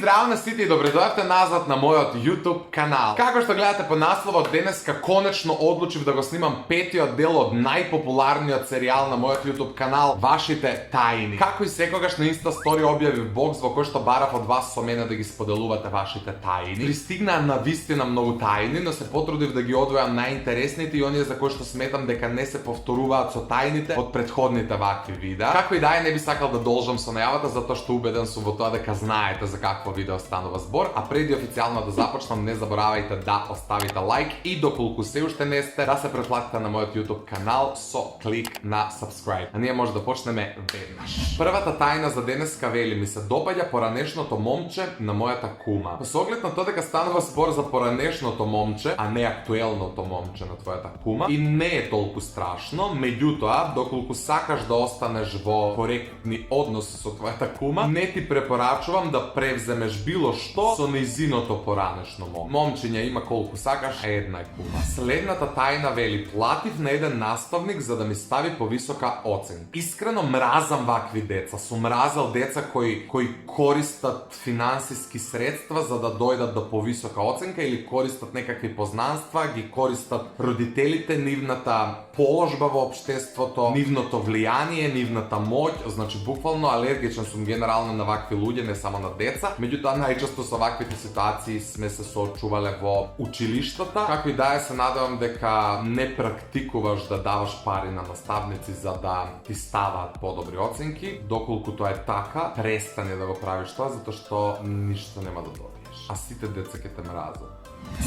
Zdravo na siti i dobrodošli nazad na moj YouTube kanal. Kako što gledate po naslovu, deneska konačno odlučim da go snimam peti отдел od najpopularnijeg serijala na moj YouTube kanal Вашите tajni. Kako i sekogaš na Insta story objavив Бог zbog ko što barav od vas so mene da gi споделувате вашите tajni. Пристигна навистина многу tajni, но се потрудив да ги одвојам најинтересните и оние за кои што сметам дека не се повторуваат со тајните од претходните вакви видеа. Како и да е, не би сакал да должам со најавата, затоа што убеден сум во тоа дека знаете за какво видео станува збор, а преди официјално да започнам, не заборавајте да оставите лайк и доколку се уште не сте, да се претплатите на мојот YouTube канал со клик на subscribe. А ние може да почнеме веднаш. Првата тајна за денеска вели: ми се допаѓа поранешното момче на мојата кума. Со оглед на тоа дека станува збор за поранешното момче, а не актуелното момче на твојата кума, и не е толку страшно, меѓутоа, доколку сакаш да останеш во коректни односи со твојата кума, не ти препорачувам да превземеш било што со нејзиното поранешно момче. Момчиња има колку сакаш, а една е кума. Следната тајна вели: платив на еден наставник за да ми стави повисока оценка. Искрено мразам вакви деца. Сум мразел деца кои користат финансиски средства за да дојдат до повисока оценка или користат некакви познанства, ги користат родителите, нивната положба во општеството, нивното влијание, нивната моќ. Значи буквално алергичен сум генерално на вакви луѓе, не само на деца. Меѓутоа најчесто со ваквите ситуации сме се соочувале во училиштата. Како и да е, се надевам дека не практикуваш да даваш пари на наставници за да ти ставаат подобри оценки. Доколку тоа е така, престани да го правиш тоа, затоа што ништо нема да добиеш. А сите деца ќе те мразат.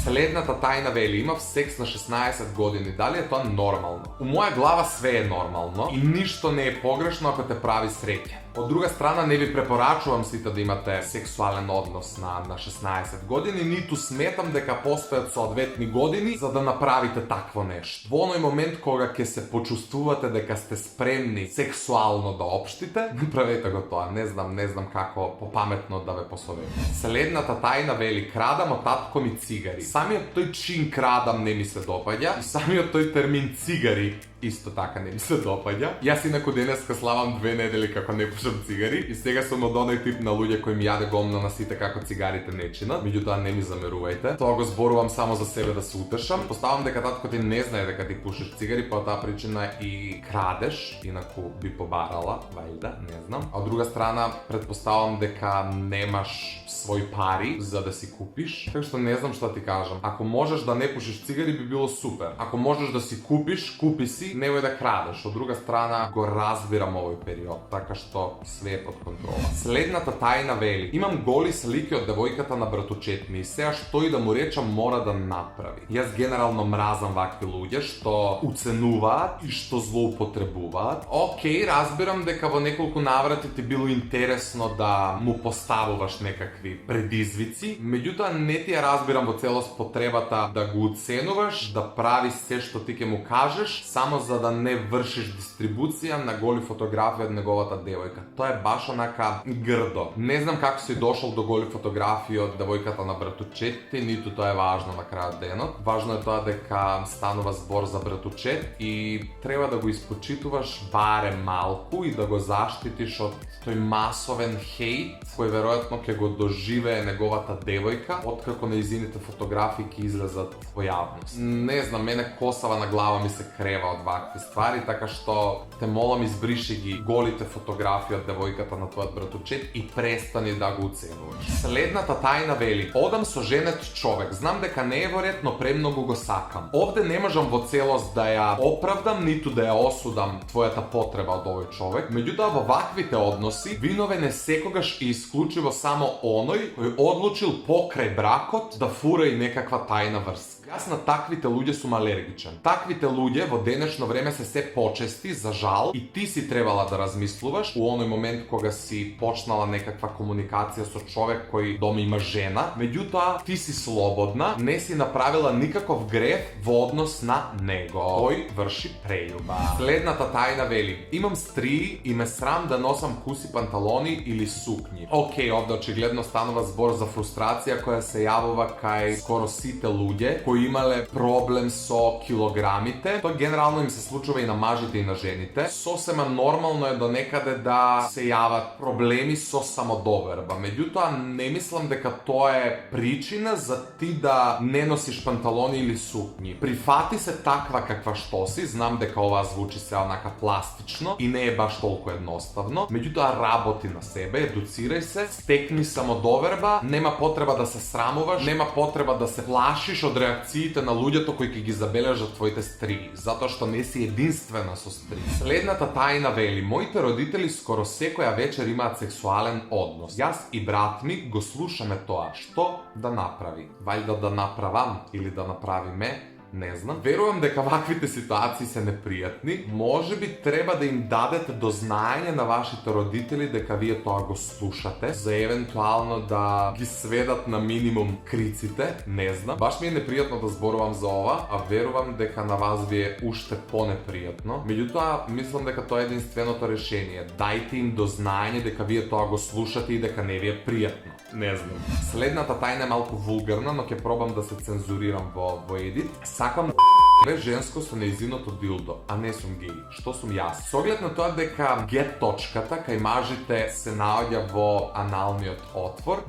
Следната тајна вели: имав секс на 16 години. Дали е тоа нормално? У моја глава све е нормално и ништо не е погрешно ако те прави среќен. Од друга страна, не ви препорачувам сите да имате сексуален однос на 16 години, ниту сметам дека постојат соодветни години за да направите такво нешто. Во оној момент кога ќе се почувствувате дека сте спремни сексуално да општите, направете го тоа. Не знам како попаметно да ве посоветувам. Следната тајна вели: крадам од татко ми цигари. Самиот тој чин крадам не ми се допаѓа и самиот тој термин цигари исто така не ми се допаѓа. Јас инаку денеска славам 2 недели како не пушам цигари и сега сум од оној тип на луѓе кои ми јаде гомна на сите како цигарите не чинат. Меѓутоа не ми замерувајте. Тоа го зборувам само за себе да се утешам. Поставам дека татко ти не знае дека ти пушиш цигари, по таа причина и крадеш, инаку би побарала, вајда, не знам. А од друга страна, предпоставам дека немаш свој пари за да си купиш. Така што не знам што ти кажам. Ако можеш да не пушиш цигари, би било супер. Ако можеш да си купиш, купи си, немој да крадеш. Од друга страна, го разбирам овој период, така што све е под контрола. Следната тајна вели: имам голи слики од девојката на братучет ми и сега што и да му речам мора да направи. Јас генерално мразам вакви луѓе што уценуваат и што злоупотребуваат. Океј, разбирам дека во неколку наврати ти било интересно да му поставуваш некакви предизвици, меѓутоа не ти ја разбирам во целост потребата да го уценуваш, да прави се што ти ќе му кажеш, само за да не вршиш дистрибуција на голи фотографии од неговата девојка. Тоа е баш онака грдо. Не знам како си дошол до голи фотографии од девојката на братучет ти, ниту тоа е важно на крајот денот. Важно е тоа дека станува збор за братучет и треба да го испочитуваш барем малку и да го заштитиш од тој масовен хејт кој веројатно ќе го доживее неговата девојка откако нејзините фотографии ќе излезат во јавност. Не знам, мене косава на глава ми се крева од вакви ствари, така што те молам, избриши ги голите фотографии од девојката на твојот братучет и престани да го уценуваш. Следната тајна вели: одам со женет човек, знам дека не е во ред, но премногу го сакам. Овде не можам во целост да ја оправдам, ниту да ја осудам твојата потреба од овој човек, меѓутоа во ваквите односи виновен е секогаш и исклучиво само оној кој одлучил покрај бракот да фура и некаква тајна врска. Јас на таквите луѓе сум алергичен. Таквите луѓе во денешно време се почести, за жал, и ти си требала да размислуваш у оној момент кога си почнала некаква комуникација со човек кој дома има жена, меѓутоа ти си слободна, не си направила никаков греф во однос на него. Тој врши прељуба. Следната тајна вели: имам стрии и ме срам да носам куси панталони или сукњи. Океј, овде очигледно станува збор за фрустрација која се јавува кај скоро сите луѓе кои кои имале проблем со килограмите. Тоа генерално им се случува и на мажите и на жените. Сосема нормално е до некаде да се јават проблеми со самодоверба. Меѓутоа, не мислам дека тоа е причина за ти да не носиш панталони или сукњи. Прифати се таква каква што си, знам дека ова звучи се онака пластично и не е баш толку едноставно. Меѓутоа, работи на себе, едуцирај се, стекни самодоверба, нема потреба да се срамуваш, нема потреба да се плашиш од реакциите на луѓето кои ќе ги забележат твоите стриги, затоа што не си единствена со стриги. Следната тајна вели: моите родители скоро секоја вечер имаат сексуален однос. Јас и брат ми го слушаме тоа. Што да направи? Вајда да направам или да направиме? Не знам. Верувам дека ваквите ситуации се непријатни. Може би треба да им дадете до знаење на вашите родители дека вие тоа го слушате, за евентуално да ги сведат на минимум криците, не знам. Баш ми е непријатно да зборувам за ова, а верувам дека на вас ви е уште понепријатно. Меѓутоа, мислам дека тоа е единственото решение. Дајте им до знаење дека вие тоа го слушате и дека не ви е пријатно. Не знам. Следната тајна е малку вулгарна, но ќе пробам да се цензурирам во едит. Сакам да женско со нејзиното дилдо, а не сум геј. Што сум јас? Со оглед на тоа дека Г точката кај мажите се наоѓа во аналниот отвор,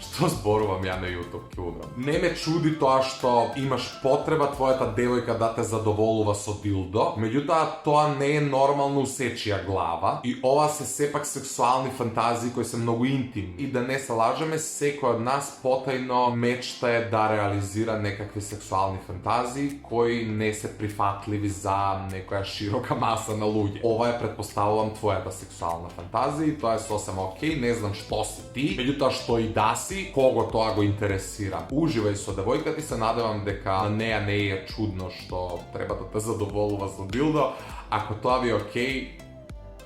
што зборувам ја на YouTube, ќе умрам. Не ме чуди тоа што имаш потреба твојата девојка да те задоволува со дилдо, меѓутоа тоа не е нормално у сечија глава и ова се сепак сексуални фантазии кои се многу интимни. И да не се лажеме, секој од нас потајно мечтае да реализира некакви сексуални фантазии кои не се прифатливи за некоја широка маса на луѓе. Ова е, претпоставувам, твојата сексуална фантазија и тоа е сосема окей, не знам што си ти, меѓутоа што и да си, кого тоа го интересира. Уживај со девојката и се надевам дека на неја не е чудно што треба да те задоволува со дилдо. Ако тоа ви е окей,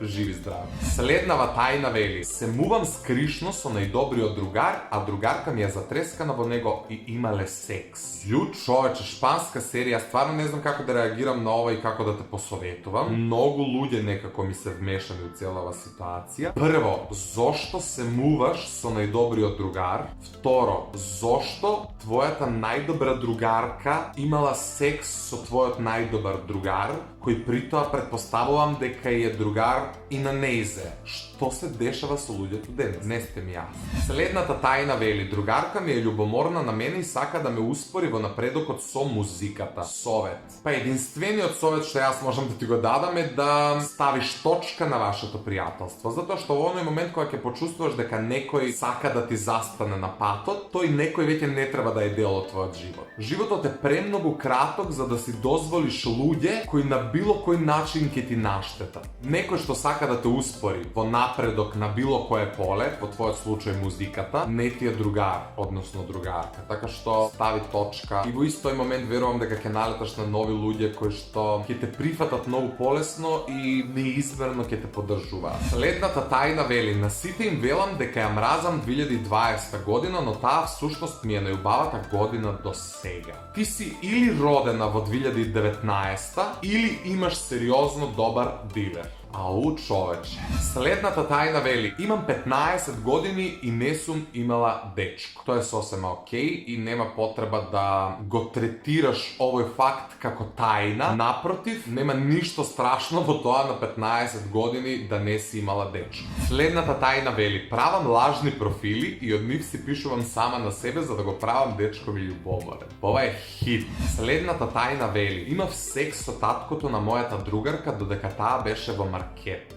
живи здрави. Следнава тајна вели: се мувам скришно со најдобриот другар, а другарка ми е затрескана во него и имале секс. Ју, човече, шпанска серија, стварно не знам како да реагирам на ова и како да те посоветувам. Многу луѓе некако ми се вмешани у целава ситуација. Прво, зошто се муваш со најдобриот другар? Второ, зошто твојата најдобра другарка имала секс со твојот најдобар другар, кој притоа претпоставувам дека е другар и на нејзе. Што се дешава со луѓето денес? Не сте ми јас. Следната тајна вели: другарка ми е љубоморна на мене и сака да ме успори во напредокот со музиката. Совет. Па единствениот совет што јас можам да ти го дадам е да ставиш точка на вашето пријателство, затоа што во оној момент кога ќе почувствуваш дека некој сака да ти застане на патот, тој некој веќе не треба да е дел од твојот живот. Животот е премногу краток за да си дозволиш луѓе кои на било кој начин ќе ти наштетат. Некој што сака да те успори во напредок на било кое поле, во твојот случај музиката, не ти е другар, односно другарка. Така што стави точка и во истој момент верувам дека ќе налеташ на нови луѓе кои што ќе те прифатат многу полесно и неизмерно ќе те поддржуваат. Следната тајна вели: на сите им велам дека ја мразам 2020 година, но таа всушност ми е најубавата година до сега. Ти си или родена во 2019 или имаш сериозно добар дилер. Ау, човече. Следната тајна вели: имам 15 години и не сум имала дечко. Тоа е сосема окей и нема потреба да го третираш овој факт како тајна. Напротив, нема ништо страшно во тоа на 15 години да не си имала дечко. Следната тајна вели: правам лажни профили и од нив си пишувам сама на себе за да го правам дечко ми љубоморен. Ова е хит. Следната тајна вели: имав секс со таткото на мојата другарка додека таа беше во маркет.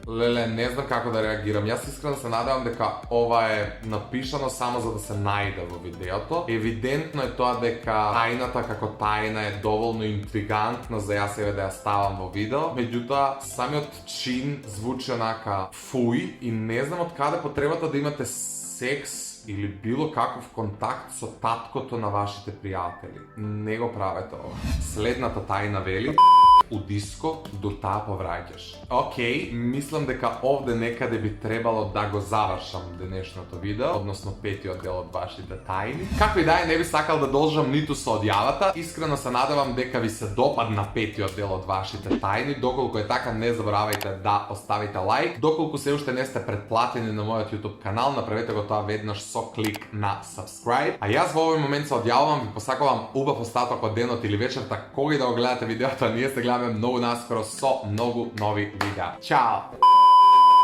Леле, не знам како да реагирам. Јас искрено се надевам дека ова е напишано само за да се најде во видеото. Евидентно е тоа дека тајната како тајна е доволно интригантна за јас еве да ја ставам во видео. Меѓутоа, самиот чин звучи онака фуј и не знам од каде потребата да имате секс или било каков контакт со таткото на вашите пријатели. Не го правете ова. Следната тајна вели: u disko do ta povraćaš. Ok, mislim дека ovde nekade bi trebalo da go završam денешното видео, односно петиот дел од вашите тајни. Како и да е, не би сакал да должам ниту со одјавата. Искрено се надевам дека ви се допадна петиот дел од вашите тајни. Доколку е така, не заборавајте да оставите лайк. Доколку се уште не сте претплатени на мојот YouTube канал, направете го тоа веднаш со клик на subscribe. А јас во овој момент се одјавувам, ви посакувам убав остаток од денот или вечерта, кога и да го гледате видеото, ние се гледаме многу наскоро со многу нови видеа. Чао!